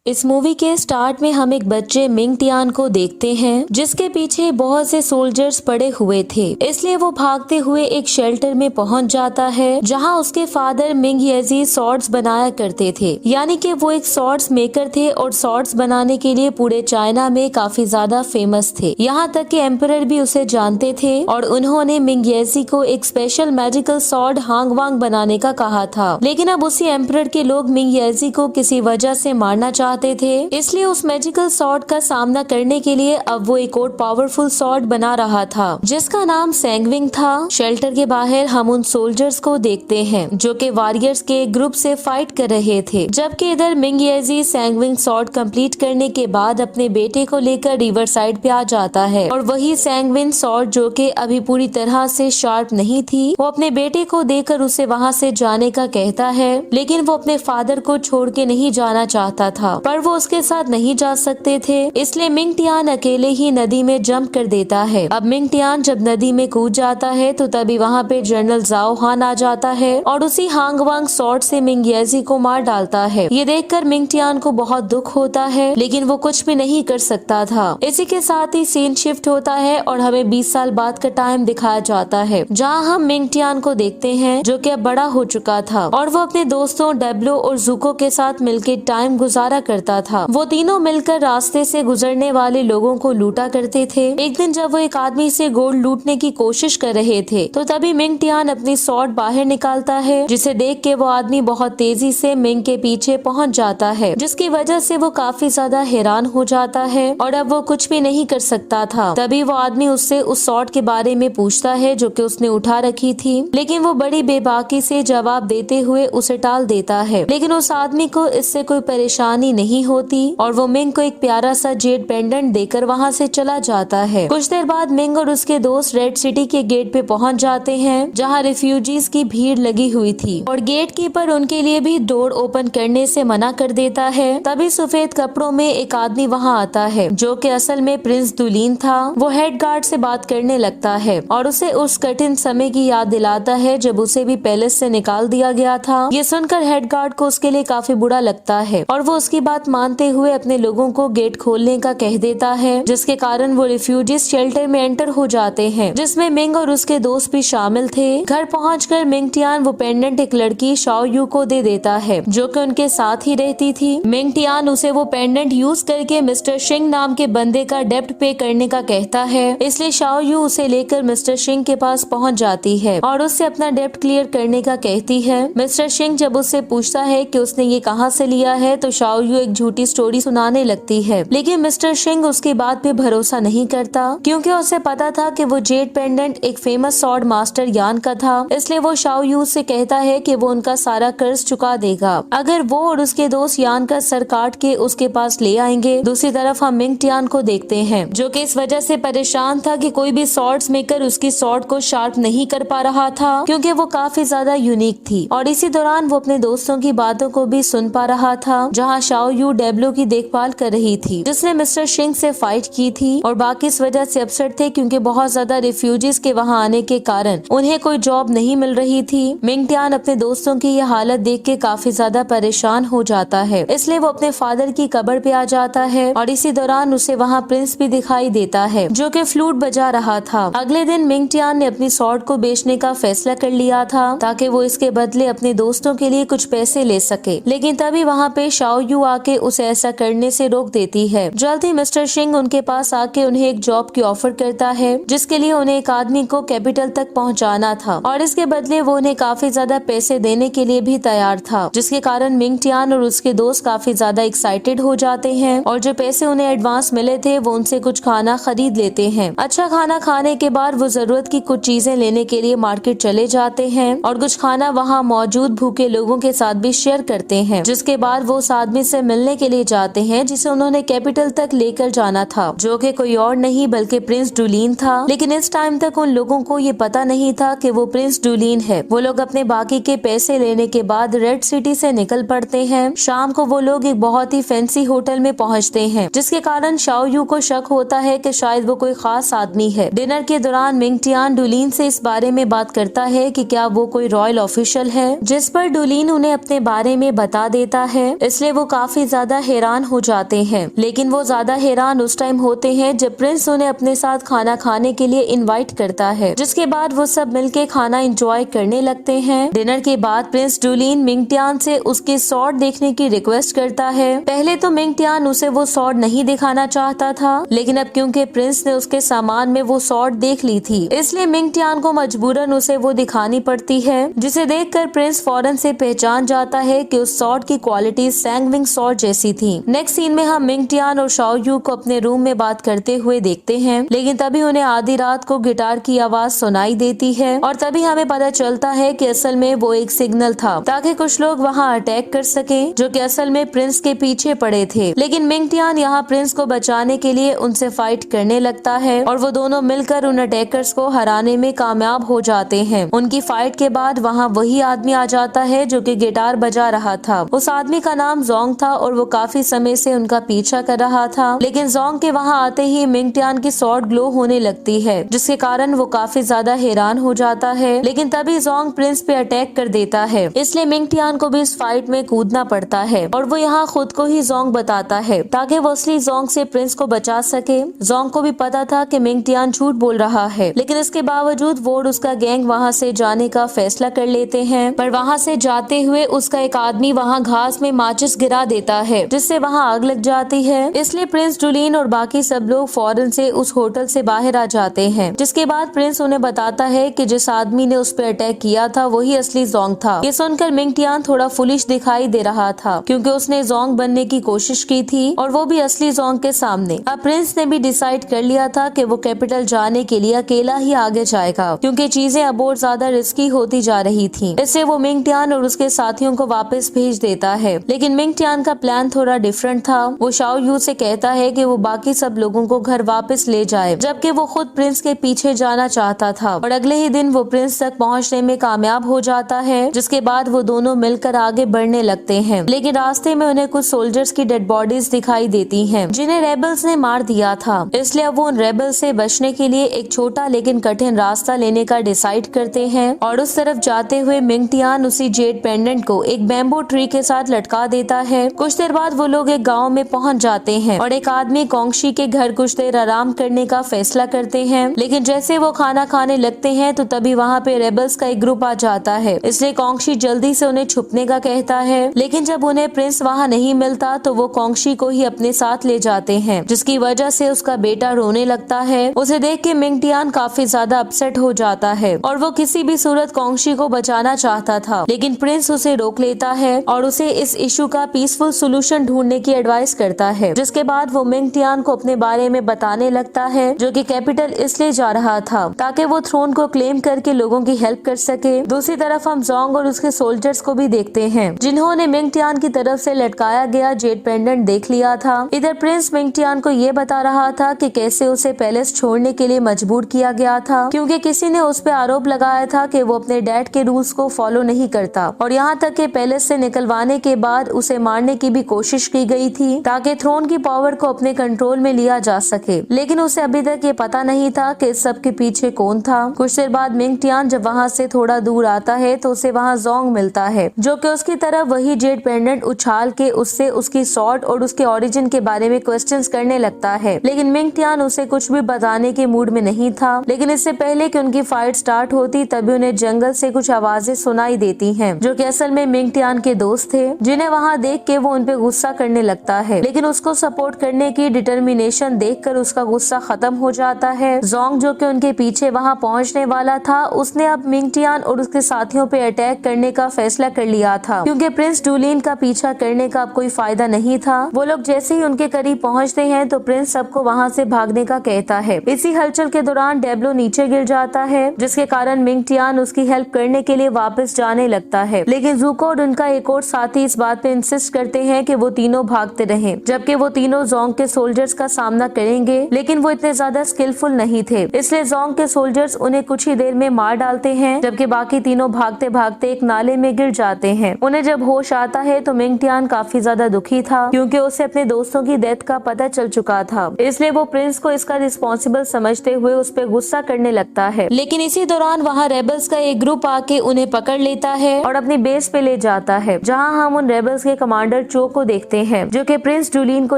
इस मूवी के स्टार्ट में हम एक बच्चे मिंग टियान को देखते हैं जिसके पीछे बहुत से सोल्जर्स पड़े हुए थे, इसलिए वो भागते हुए एक शेल्टर में पहुंच जाता है जहां उसके फादर मिंग येजी सॉर्ड्स बनाया करते थे, यानी कि वो एक सॉर्ड्स मेकर थे और सॉर्ड्स बनाने के लिए पूरे चाइना में काफी ज्यादा फेमस थे। यहाँ तक कि एम्परर भी उसे जानते थे और उन्होंने मिंग येजी को एक स्पेशल मैजिकल सॉर्ड हांग वांग बनाने का कहा था। लेकिन अब उसी एम्परर के लोग मिंग येजी को किसी वजह से मारना चाहते थे, इसलिए उस मैजिकल सॉर्ड का सामना करने के लिए अब वो एक और पावरफुल सॉर्ड बना रहा था जिसका नाम सैंगविंग था। शेल्टर के बाहर हम उन सोल्जर्स को देखते हैं जो कि वॉरियर्स के ग्रुप से फाइट कर रहे थे, जबकि इधर मिंग येजी सैंगविंग सॉर्ड कंप्लीट करने के बाद अपने बेटे को लेकर रिवर साइड पे आ जाता है और वही सैंगविंग सॉर्ड जो कि अभी पूरी तरह से शार्प नहीं थी, वो अपने बेटे को देकर उसे वहाँ से जाने का कहता है। लेकिन वो अपने फादर को छोड़ के नहीं जाना चाहता था, पर वो उसके साथ नहीं जा सकते थे, इसलिए मिंग टियान अकेले ही नदी में जंप कर देता है। अब मिंग टियान जब नदी में कूद जाता है तो तभी वहाँ पे जनरल जाओ हान आ जाता है और उसी हांग वांग सॉर्ड से मिंग येजी को मार डालता है। ये देखकर मिंग टियान को बहुत दुख होता है, लेकिन वो कुछ भी नहीं कर सकता था। इसी के साथ ही सीन शिफ्ट होता है और हमें 20 साल बाद का टाइम दिखाया जाता है, जहाँ हम मिंग टियान को देखते हैं जो कि अब बड़ा हो चुका था और वो अपने दोस्तों डेब्लो और जुको के साथ मिलकर टाइम गुजारा करता था। वो तीनों मिलकर रास्ते से गुजरने वाले लोगों को लूटा करते थे। एक दिन जब वो एक आदमी से गोल्ड लूटने की कोशिश कर रहे थे तो तभी मिंग टियान अपनी सॉर्ड बाहर निकालता है, जिसे देख के वो आदमी बहुत तेजी से मिंग के पीछे पहुंच जाता है, जिसकी वजह से वो काफी ज्यादा हैरान हो जाता है और अब वो कुछ भी नहीं कर सकता था। तभी वो आदमी उससे उस सॉर्ड के बारे में पूछता है जो कि उसने उठा रखी थी, लेकिन वो बड़ी बेबाकी से जवाब देते हुए उसे टाल देता है। लेकिन उस आदमी को इससे कोई परेशानी नहीं होती और वो मिंग को एक प्यारा सा जेड पेंडेंट देकर वहाँ से चला जाता है। कुछ देर बाद मिंग और उसके दोस्त रेड सिटी के गेट पे पहुँच जाते हैं जहाँ रिफ्यूजीज की भीड़ लगी हुई थी और गेट कीपर उनके लिए भी डोर ओपन करने से मना कर देता है। तभी सफेद कपड़ों में एक आदमी वहाँ आता है जो कि असल में प्रिंस दुलीन था। वो हेड गार्ड से बात करने लगता है और उसे उस कठिन समय की याद दिलाता है जब उसे भी पैलेस से निकाल दिया गया था। ये सुनकर हेड गार्ड को उसके लिए काफी बुरा लगता है और वो उसकी बात मानते हुए अपने लोगों को गेट खोलने का कह देता है, जिसके कारण वो रिफ्यूजीज शेल्टर में एंटर हो जाते हैं, जिसमें मिंग और उसके दोस्त भी शामिल थे। घर पहुंचकर मिंग टियान वो पेंडेंट एक लड़की शाओ यू को दे देता है जो कि उनके साथ ही रहती थी। मिंग टियान उसे वो पेंडेंट यूज करके मिस्टर शिंग नाम के बंदे का डेब्ट पे करने का कहता है, इसलिए शाओ यू उसे लेकर मिस्टर शिंग के पास पहुँच जाती है और उससे अपना डेब्ट क्लियर करने का कहती है। मिस्टर शिंग जब उससे पूछता है कि उसने ये कहाँ से लिया है तो शाओ यू एक झूठी स्टोरी सुनाने लगती है, लेकिन मिस्टर शिंग उसकी बात पे भरोसा नहीं करता क्योंकि उसे पता था कि वो जेड पेंडेंट एक फेमस सॉर्ड मास्टर यान का था, इसलिए वो शाओ यू से कहता है कि वो उनका सारा कर्ज चुका देगा अगर वो और उसके दोस्त यान का सर काट के उसके पास ले आएंगे। दूसरी तरफ हम मिंग टियान को देखते हैं जो कि इस वजह से परेशान था कि कोई भी सॉर्ड्स मेकर उसकी सॉर्ड को शार्प नहीं कर पा रहा था क्योंकि वो काफी ज्यादा यूनिक थी। और इसी दौरान वो अपने दोस्तों की बातों को भी सुन पा रहा था, जहाँ शाओ यू डेब्लो की देखभाल कर रही थी जिसने मिस्टर शिंग से फाइट की थी और बाकी इस वजह से अपसेट थे क्योंकि बहुत ज्यादा रिफ्यूजीज के वहाँ आने के कारण उन्हें कोई जॉब नहीं मिल रही थी। मिंग टियान अपने दोस्तों की यह हालत देख के काफी ज्यादा परेशान हो जाता है, इसलिए वो अपने फादर की कब्र पे आ जाता है और इसी दौरान उसे वहाँ प्रिंस भी दिखाई देता है जो कि फ्लूट बजा रहा था। अगले दिन मिंग टियान ने अपनी सॉर्ड को बेचने का फैसला कर लिया था ताकि वो इसके बदले अपने दोस्तों के लिए कुछ पैसे ले सके, लेकिन तभी वहाँ पे शाओ यू आके उसे ऐसा करने से रोक देती है। जल्द ही मिस्टर शिंग उनके पास आके उन्हें एक जॉब की ऑफर करता है जिसके लिए उन्हें एक आदमी को कैपिटल तक पहुँचाना था और इसके बदले वो उन्हें काफी ज्यादा पैसे देने के लिए भी तैयार था, जिसके कारण मिंग टियान और उसके दोस्त काफी ज्यादा एक्साइटेड हो जाते हैं और जो पैसे उन्हें एडवांस मिले थे वो उनसे कुछ खाना खरीद लेते हैं। अच्छा खाना खाने के बाद वो जरूरत की कुछ चीजें लेने के लिए मार्केट चले जाते हैं और कुछ खाना वहाँ मौजूद भूखे लोगों के साथ भी शेयर करते हैं, जिसके बाद वो उस आदमी से मिलने के लिए जाते हैं जिसे उन्होंने कैपिटल तक लेकर जाना था, जो कि कोई और नहीं बल्कि प्रिंस डुलीन था। लेकिन इस टाइम तक उन लोगों को ये पता नहीं था कि वो प्रिंस डुलीन है। वो लोग अपने बाकी के पैसे लेने के बाद रेड सिटी से निकल पड़ते हैं। शाम को वो लोग एक बहुत ही फैंसी होटल में पहुंचते हैं, जिसके कारण शाओ यू को शक होता है कि शायद वो कोई खास आदमी है। डिनर के दौरान मिंग टियान डुलीन से इस बारे में बात करता है कि क्या वो कोई रॉयल ऑफिशियल है, जिस पर डुलीन उन्हें अपने बारे में बता देता है, इसलिए वो काफी काफी ज्यादा हैरान हो जाते हैं, लेकिन वो ज्यादा हैरान उस टाइम होते हैं जब प्रिंस उन्हें अपने साथ खाना खाने के लिए इनवाइट करता है, जिसके बाद वो सब मिलके खाना एंजॉय करने लगते हैं। डिनर के बाद प्रिंस डुलिन मिंगटियान से उसके स्वॉर्ड देखने की रिक्वेस्ट करता है। पहले तो मिंगटियान उसे वो स्वॉर्ड नहीं दिखाना चाहता था, लेकिन अब क्योंकि प्रिंस ने उसके सामान में वो स्वॉर्ड देख ली थी, इसलिए मिंगटियान को मजबूरन उसे वो दिखानी पड़ती है, जिसे देखकर प्रिंस फौरन से पहचान जाता है कि उस स्वॉर्ड की क्वालिटी सैंगविंग स्वॉर्ड जैसी थी। नेक्स्ट सीन में हम मिंगटियान और शाओ यू को अपने रूम में बात करते हुए देखते हैं, लेकिन तभी उन्हें आधी रात को गिटार की आवाज सुनाई देती है और तभी हमें पता चलता है कि असल में वो एक सिग्नल था ताकि कुछ लोग वहाँ अटैक कर सके, जो कि असल में प्रिंस के पीछे पड़े थे। लेकिन मिंगटियान यहाँ प्रिंस को बचाने के लिए उनसे फाइट करने लगता है और वो दोनों मिलकर उन अटैकर्स को हराने में कामयाब हो जाते हैं। उनकी फाइट के बाद वहाँ वही आदमी आ जाता है जो कि गिटार बजा रहा था। उस आदमी का नाम जोंग था और वो काफी समय से उनका पीछा कर रहा था, लेकिन जोंग के वहाँ आते ही मिंगटियान की स्वॉर्ड ग्लो होने लगती है, जिसके कारण वो काफी ज्यादा हैरान हो जाता है। लेकिन तभी जोंग प्रिंस पे अटैक कर देता है, इसलिए मिंगटियान को भी इस फाइट में कूदना पड़ता है और वो यहाँ खुद को ही जोंग बताता है ताकि वो असली जोंग से प्रिंस को बचा सके। जोंग को भी पता था कि मिंगटियान झूठ बोल रहा है, लेकिन इसके बावजूद वो और उसका गैंग वहाँ से जाने का फैसला कर लेते हैं। पर वहाँ से जाते हुए उसका एक आदमी वहाँ घास में माचिस गिरा देता है, जिससे वहाँ आग लग जाती है। इसलिए प्रिंस डुलिन और बाकी सब लोग फौरन से उस होटल से बाहर आ जाते हैं, जिसके बाद प्रिंस उन्हें बताता है कि जिस आदमी ने उस पर अटैक किया था वही असली जोंग था। ये सुनकर मिंगटियान थोड़ा फुलिश दिखाई दे रहा था, क्योंकि उसने जोंग बनने की कोशिश की थी और वो भी असली जोंग के सामने। अब प्रिंस ने भी डिसाइड कर लिया था कि वो कैपिटल जाने के लिए अकेला ही आगे जाएगा, क्योंकि चीजें अब और ज्यादा रिस्की होती जा रही थी। इससे वो मिंगटियान और उसके साथियों को वापस भेज देता है, लेकिन मिंगटियान का प्लान थोड़ा डिफरेंट था। वो शाओ यू से कहता है कि वो बाकी सब लोगों को घर वापस ले जाए, जबकि वो खुद प्रिंस के पीछे जाना चाहता था। और अगले ही दिन वो प्रिंस तक पहुंचने में कामयाब हो जाता है, जिसके बाद वो दोनों मिलकर आगे बढ़ने लगते हैं। लेकिन रास्ते में उन्हें कुछ सोल्जर्स की डेड बॉडीज दिखाई देती हैं, जिन्हें रेबल्स ने मार दिया था। इसलिए अब वो उन रेबल्स से बचने के लिए एक छोटा लेकिन कठिन रास्ता लेने का डिसाइड करते हैं और उस तरफ जाते हुए मिंगटियान उसी जेड पेंडेंट को एक बैम्बू ट्री के साथ लटका देता है। कुछ देर बाद वो लोग एक गाँव में पहुँच जाते हैं और एक आदमी कोंगशी के घर कुछ देर आराम करने का फैसला करते हैं। लेकिन जैसे वो खाना खाने लगते हैं तो तभी वहाँ पे रेबल्स का एक ग्रुप आ जाता है, इसलिए कोंगशी जल्दी से उन्हें छुपने का कहता है। लेकिन जब उन्हें प्रिंस वहाँ नहीं मिलता तो वो कोंगशी को ही अपने साथ ले जाते हैं, जिसकी वजह से उसका बेटा रोने लगता है। उसे देख के मिंगटियान काफी ज्यादा अपसेट हो जाता है और वो किसी भी सूरत कोंगशी को बचाना चाहता था, लेकिन प्रिंस उसे रोक लेता है और उसे इस इशू का पीसफुल सोल्यूशन ढूंढने की एडवाइस करता है। जिसके बाद वो मिंगटियान को अपने बारे में बताने लगता है, जो कि कैपिटल इसलिए जा रहा था ताकि वो थ्रोन को क्लेम करके लोगों की हेल्प कर सके। दूसरी तरफ हम जोंग और उसके सोल्जर्स को भी देखते हैं, जिन्होंने मिंगटियान की तरफ से लटकाया गया जेड पेंडेंट देख लिया था। इधर प्रिंस मिंगटियान को ये बता रहा था कि कैसे उसे पैलेस छोड़ने के लिए मजबूर किया गया था, क्योंकि किसी ने उस पर आरोप लगाया था कि वो अपने डैड के रूल्स को फॉलो नहीं करता और यहाँ तक कि पैलेस से निकलवाने के बाद उसे मारने की भी कोशिश की गई थी ताकि थ्रोन की पावर को अपने कंट्रोल में लिया जा सके। लेकिन उसे अभी तक ये पता नहीं था कि इस सब के पीछे कौन था। कुछ देर बाद मिंगटियान जब वहाँ से थोड़ा दूर आता है तो उसे वहाँ जोंग मिलता है, जो कि उसकी तरफ वही जेड पेंडेंट उछाल के उससे उसकी स्वॉर्ड और उसके ओरिजिन के बारे में क्वेश्चंस करने लगता है। लेकिन मिंगटियान उसे कुछ भी बताने के मूड में नहीं था। लेकिन इससे पहले कि उनकी फाइट स्टार्ट होती तभी उन्हें जंगल से कुछ आवाजें सुनाई देती हैं, जो कि असल में मिंगटियान के दोस्त थे, जिन्हें वहाँ देख के वो उनपे गुस्सा करने लगता है। लेकिन उसको सपोर्ट करने की डिटर्मिनेशन देखकर उसका गुस्सा खत्म हो जाता है। जोंग जो कि उनके पीछे वहाँ पहुँचने वाला था, उसने अब मिंगटियान और उसके साथियों पे अटैक करने का फैसला कर लिया था, क्योंकि प्रिंस डुलिन का पीछा करने का अब कोई फायदा नहीं था। वो लोग जैसे ही उनके करीब पहुँचते हैं तो प्रिंस सबको वहाँ से भागने का कहता है। इसी हलचल के दौरान डेब्लो नीचे गिर जाता है, जिसके कारण मिंगटियान उसकी हेल्प करने के लिए वापस जाने लगता है। लेकिन ज़ुको और उनका एक और साथी इस बात पे इंसिस्ट करते हैं कि वो तीनों भागते रहें, जबकि वो तीनों जोंग के सोल्जर्स का सामना करेंगे। लेकिन वो इतने ज्यादा स्किलफुल नहीं थे, इसलिए जोंग के सोल्जर्स उन्हें कुछ ही देर में मार डालते हैं, जबकि बाकी तीनों भागते भागते एक नाले में गिर जाते हैं। उन्हें जब होश आता है तो मिंगटियान काफी ज्यादा दुखी था, क्योंकि उसे अपने दोस्तों की डेथ का पता चल चुका था। इसलिए वो प्रिंस को इसका रिस्पॉन्सिबल समझते हुए उस पर गुस्सा करने लगता है। लेकिन इसी दौरान वहाँ रेबल्स का एक ग्रुप आके उन्हें पकड़ लेता है और अपनी बेस पे ले जाता है, जहाँ हम उन रेबल्स के कमांडर कमांडर चो को देखते हैं, जो कि प्रिंस डुलिन को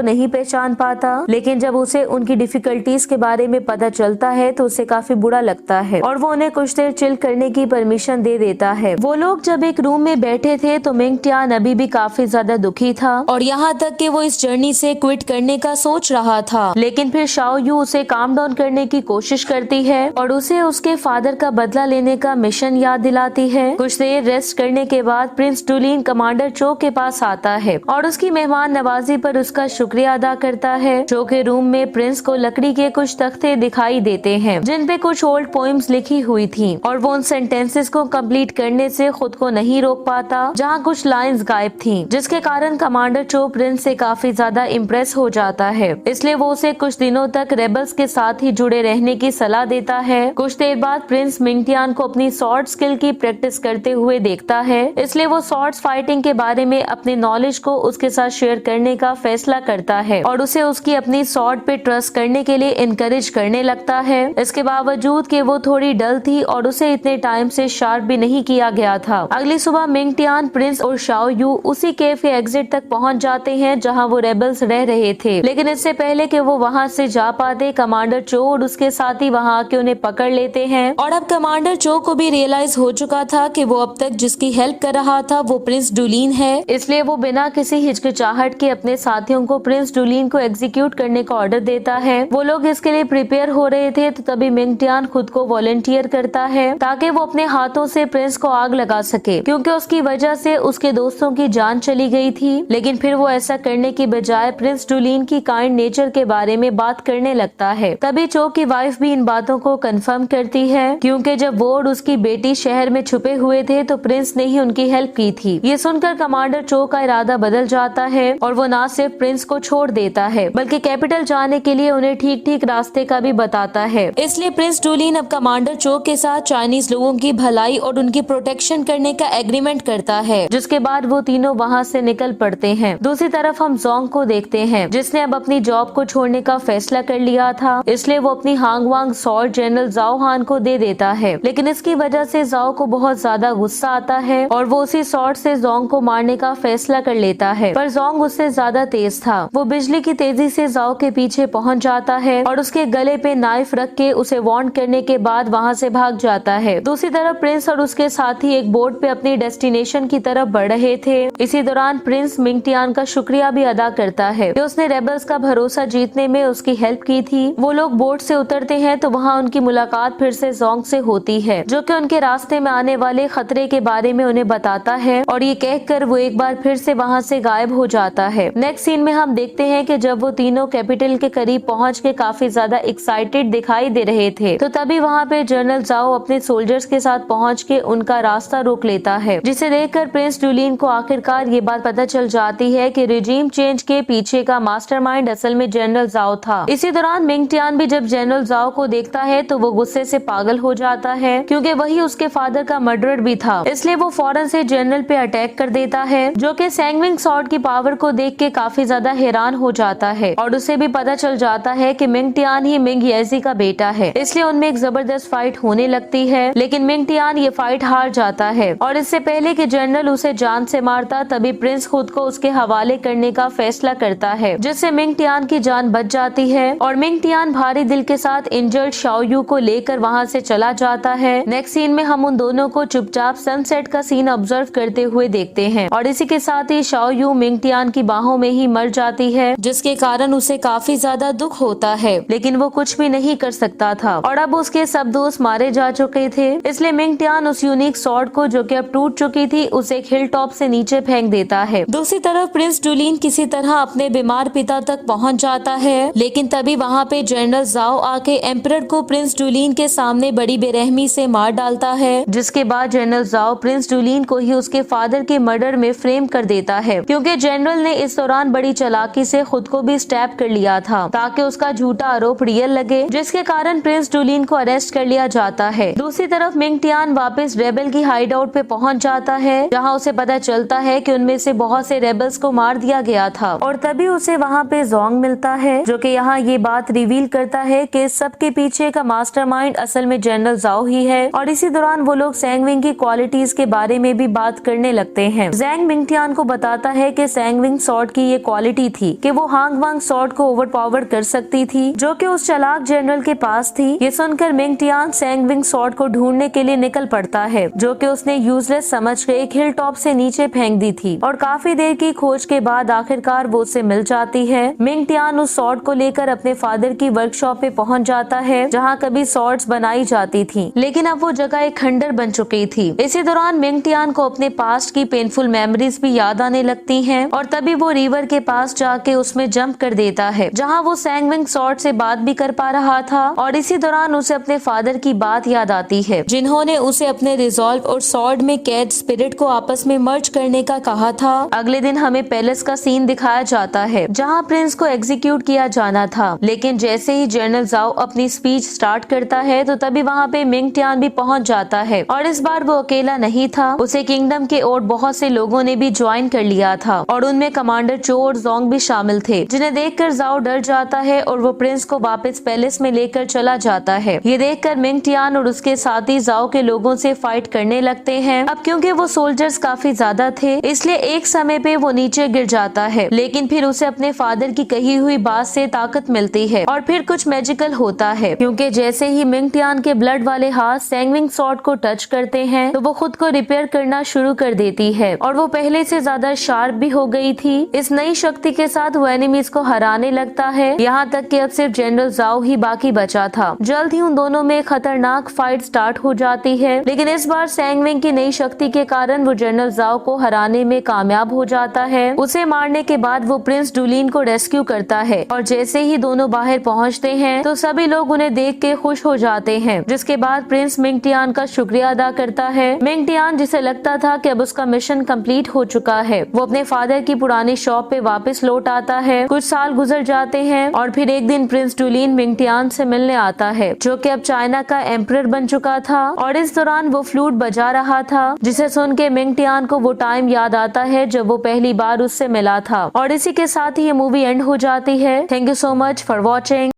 नहीं पहचान पाता, लेकिन जब उसे उनकी डिफिकल्टीज के बारे में पता चलता है तो उसे काफी बुरा लगता है और वो उन्हें कुछ देर चिल करने की परमिशन दे देता है। वो लोग जब एक रूम में बैठे थे तो मिंग टियान अभी भी काफी ज्यादा दुखी था और यहाँ तक कि वो इस जर्नी से क्विट करने का सोच रहा था, लेकिन फिर शाओ यू उसे काम डाउन करने की कोशिश करती है और उसे उसके फादर का बदला लेने का मिशन याद दिलाती है। कुछ देर रेस्ट करने के बाद प्रिंस डुलिन कमांडर चो के पास आता है और उसकी मेहमान नवाजी पर उसका शुक्रिया अदा करता है। चो के रूम में प्रिंस को लकड़ी के कुछ तख्ते दिखाई देते हैं जिन पे कुछ ओल्ड पोएम्स लिखी हुई थी और वो उन सेंटेंसेस को कंप्लीट करने से खुद को नहीं रोक पाता जहाँ कुछ लाइंस गायब थी, जिसके कारण कमांडर चो प्रिंस से काफी ज्यादा इम्प्रेस हो जाता है। इसलिए वो उसे कुछ दिनों तक रेबल्स के साथ ही जुड़े रहने की सलाह देता है। कुछ देर बाद प्रिंस मिंग टियान को अपनी स्वॉर्ड स्किल की प्रैक्टिस करते हुए देखता है, इसलिए वो स्वॉर्ड्स फाइटिंग के बारे में अपने नॉलेज को उसके साथ शेयर करने का फैसला करता है और उसे उसकी अपनी स्वॉर्ड पे ट्रस्ट करने के लिए इनकरेज करने लगता है। इसके बावजूद कि वो थोड़ी डल थी और उसे इतने टाइम से शार्प भी नहीं किया गया था। अगली सुबह मिंग टियान, प्रिंस और शाओ यू उसी केव के एग्जिट तक पहुंच जाते हैं जहां वो रेबल्स रह रहे थे, लेकिन इससे पहले कि वो वहां से जा पाते कमांडर चो और उसके साथी वहां आके उन्हें पकड़ लेते हैं। और अब कमांडर चो को भी रियलाइज हो चुका था कि वो अब तक जिसकी हेल्प कर रहा था वो प्रिंस डुलिन है, इसलिए वो बिना किसी हिचकिचाहट के अपने साथियों को प्रिंस डुलिन को एग्जीक्यूट करने का ऑर्डर देता है। वो लोग इसके लिए प्रिपेयर हो रहे थे तो तभी मिंग टियान खुद को वॉलंटियर करता है ताकि वो अपने हाथों से प्रिंस को आग लगा सके, क्योंकि उसकी वजह से उसके दोस्तों की जान चली गई थी। लेकिन फिर वो ऐसा करने की बजाय प्रिंस डुलिन की काइंड नेचर के बारे में बात करने लगता है। तभी चो की वाइफ भी इन बातों को कंफर्म करती है, क्योंकि जब वो और उसकी बेटी शहर में छुपे हुए थे तो प्रिंस ने ही उनकी हेल्प की थी। ये सुनकर कमांडर चो का इरादा बदल जाता है और वो न सिर्फ प्रिंस को छोड़ देता है बल्कि कैपिटल जाने के लिए उन्हें ठीक ठीक रास्ते का भी बताता है। इसलिए प्रिंस डुलिन अब कमांडर चो के साथ चाइनीज लोगों की भलाई और उनकी प्रोटेक्शन करने का एग्रीमेंट करता है, जिसके बाद वो तीनों वहाँ से निकल पड़ते हैं। दूसरी तरफ हम जोंग को देखते हैं, जिसने अब अपनी जॉब को छोड़ने का फैसला कर लिया था, इसलिए वो अपनी हांगवांग सॉर्ड जनरल जाओ हान को दे देता है। लेकिन इसकी वजह से जाओ को बहुत ज्यादा गुस्सा आता है और वो उसी सॉर्ड से जोंग को मारने का फैसला कर लेता है, पर जोंग उससे ज्यादा तेज था। वो बिजली की तेजी से जाओ के पीछे पहुंच जाता है और उसके गले पे नाइफ रख के उसे वार्न करने के बाद वहां से भाग जाता है। दूसरी तरफ प्रिंस और उसके साथी एक बोट पे अपनी डेस्टिनेशन की तरफ बढ़ रहे थे। इसी दौरान प्रिंस मिंग टियान का शुक्रिया भी अदा करता है कि उसने रेबल्स का भरोसा जीतने में उसकी हेल्प की थी। वो लोग बोट से उतरते हैं तो वहाँ उनकी मुलाकात फिर से जोंग से होती है, जो कि उनके रास्ते में आने वाले खतरे के बारे में उन्हें बताता है और ये कहकर वो एक बार फिर से वहाँ से गायब हो जाता है। नेक्स्ट सीन में हम देखते हैं कि जब वो तीनों कैपिटल के करीब पहुँच के काफी ज्यादा एक्साइटेड दिखाई दे रहे थे तो तभी वहाँ पे जनरल जाओ अपने सोल्जर्स के साथ पहुँच के उनका रास्ता रोक लेता है, जिसे देखकर प्रिंस डुलिन को आखिरकार ये बात पता चल जाती है कि रिजीम चेंज के पीछे का मास्टरमाइंड असल में जनरल जाओ था। इसी दौरान मिंग टियान भी जब जनरल जाओ को देखता है तो वो गुस्से से पागल हो जाता है, क्योंकि वही उसके फादर का मर्डरर भी था। इसलिए वो फौरन से जनरल पे अटैक कर देता है, जो कि सैंगविंग सॉर्ड की पावर को देख के काफी ज्यादा हैरान हो जाता है और उसे भी पता चल जाता है कि मिंग टियान ही मिंग येजी का बेटा है। इसलिए उनमें एक जबरदस्त फाइट होने लगती है, लेकिन मिंग टियान ये फाइट हार जाता है और इससे पहले कि जनरल उसे जान से मारता तभी प्रिंस खुद को उसके हवाले करने का फैसला करता है, जिससे मिंग टियान की जान बच जाती है और मिंग टियान भारी दिल के साथ इंजर्ड शाओ यू को लेकर वहाँ से चला जाता है। नेक्स्ट सीन में हम उन दोनों को चुपचाप सनसेट का सीन ऑब्जर्व करते हुए देखते हैं और इसी के साथ ही शाओ यू मिंग टियान की बाहों में ही मर जाती है, जिसके कारण उसे काफी ज्यादा दुख होता है, लेकिन वो कुछ भी नहीं कर सकता था और अब उसके सब दोस्त मारे जा चुके थे। इसलिए मिंग टियान उस यूनिक सॉर्ड को, जो कि अब टूट चुकी थी, उसे एक हिल टॉप से नीचे फेंक देता है। दूसरी तरफ प्रिंस डुलिन किसी तरह अपने बीमार पिता तक पहुंच जाता है, लेकिन तभी वहां पे जनरल जाओ आके एम्परर को प्रिंस डुलिन के सामने बड़ी बेरहमी से मार डालता है, जिसके बाद जनरल जाओ प्रिंस डुलिन को ही उसके फादर के मर्डर में फ्रेम कर देता है, क्योंकि जनरल ने इस दौरान बड़ी चालाकी से खुद को भी स्टैब कर लिया था ताकि उसका झूठा आरोप रियल लगे, जिसके कारण प्रिंस डुलिन को अरेस्ट कर लिया जाता है। दूसरी तरफ मिंग टियान वापस रेबल की हाइड आउट पे पहुंच जाता है, जहां उसे पता चलता है कि उनमें से बहुत से रेबल्स को मार दिया गया था और तभी उसे वहां पे जोंग मिलता है, जो कि यहाँ ये बात रिवील करता है कि सब के पीछे का मास्टरमाइंड असल में जनरल जाओ ही है। और इसी दौरान वो लोग सैंगविंग की क्वालिटीज के बारे में भी बात करने लगते हैं। जैंग मिंग टियान को बता बताता है कि सैंगविंग सॉर्ड की ये क्वालिटी थी कि वो हांग वांग सॉर्ड को ओवरपावर कर सकती थी, जो कि उस चालाक जनरल के पास थी। ये सुनकर मिंग टियान सैंगविंग सॉर्ड को ढूंढने के लिए निकल पड़ता है, जो कि उसने यूजलेस समझ के एक हिल टॉप से नीचे फेंक दी थी। और काफी देर की खोज के बाद आखिरकार वो उससे मिल जाती है। मिंग टियान उस सॉर्ड को लेकर अपने फादर की वर्कशॉप पे पहुंच जाता है, जहाँ कभी सॉर्ड्स बनाई जाती थी, लेकिन अब वो जगह एक खंडर बन चुकी थी। इसी दौरान मिंग टियान को अपने पास्ट की पेनफुल मेमोरीज भी याद आने लगती हैं और तभी वो रिवर के पास जाके उसमें जंप कर देता है, जहाँ वो सैंगविंग सॉर्ड से बात भी कर पा रहा था। और इसी दौरान उसे अपने फादर की बात याद आती है, जिन्होंने उसे अपने रिजॉल्व और सॉर्ड में कैद स्पिरिट को आपस में मर्ज करने का कहा था। अगले दिन हमें पैलेस का सीन दिखाया जाता है, जहाँ प्रिंस को एग्जीक्यूट किया जाना था, लेकिन जैसे ही जनरल जाओ अपनी स्पीच स्टार्ट करता है तो तभी वहाँ पे मिंग टियान भी पहुँच जाता है। और इस बार वो अकेला नहीं था, उसे किंगडम के और बहुत से लोगों ने भी ज्वाइन कर लिया था और उनमें कमांडर चो और जोंग भी शामिल थे, जिन्हें देखकर जाओ डर जाता है और वो प्रिंस को वापस पैलेस में लेकर चला जाता है। ये देखकर मिंग टियान और उसके साथी जाओ के लोगों से फाइट करने लगते हैं। अब क्योंकि वो सोल्जर्स काफी ज्यादा थे, इसलिए एक समय पे वो नीचे गिर जाता है, लेकिन फिर उसे अपने फादर की कही हुई बात से ताकत मिलती है और फिर कुछ मैजिकल होता है, क्योंकि जैसे ही मिंग टियान के ब्लड वाले हाथ सैंगविंग सॉर्ड को टच करते हैं तो वो खुद को रिपेयर करना शुरू कर देती है और वो पहले से ज्यादा शार्प भी हो गई थी। इस नई शक्ति के साथ वो एनिमीज को हराने लगता है, यहाँ तक कि अब सिर्फ जनरल जाओ ही बाकी बचा था। जल्द ही उन दोनों में खतरनाक फाइट स्टार्ट हो जाती है, लेकिन इस बार सैंगविंग की नई शक्ति के कारण वो जनरल जाओ को हराने में कामयाब हो जाता है। उसे मारने के बाद वो प्रिंस डुलिन को रेस्क्यू करता है और जैसे ही दोनों बाहर पहुँचते हैं तो सभी लोग उन्हें देख के खुश हो जाते हैं, जिसके बाद प्रिंस मिंग टियान का शुक्रिया अदा करता है। मिंग टियान, जिसे लगता था कि अब उसका मिशन कंप्लीट हो चुका है, वो अपने फादर की पुरानी शॉप पे वापस लौट आता है। कुछ साल गुजर जाते हैं और फिर एक दिन प्रिंस डुलिन मिंग टियान से मिलने आता है, जो कि अब चाइना का एम्परर बन चुका था। और इस दौरान वो फ्लूट बजा रहा था, जिसे सुन के मिंग टियान को वो टाइम याद आता है जब वो पहली बार उससे मिला था। और इसी के साथ ही ये मूवी एंड हो जाती है। Thank you so much for watching.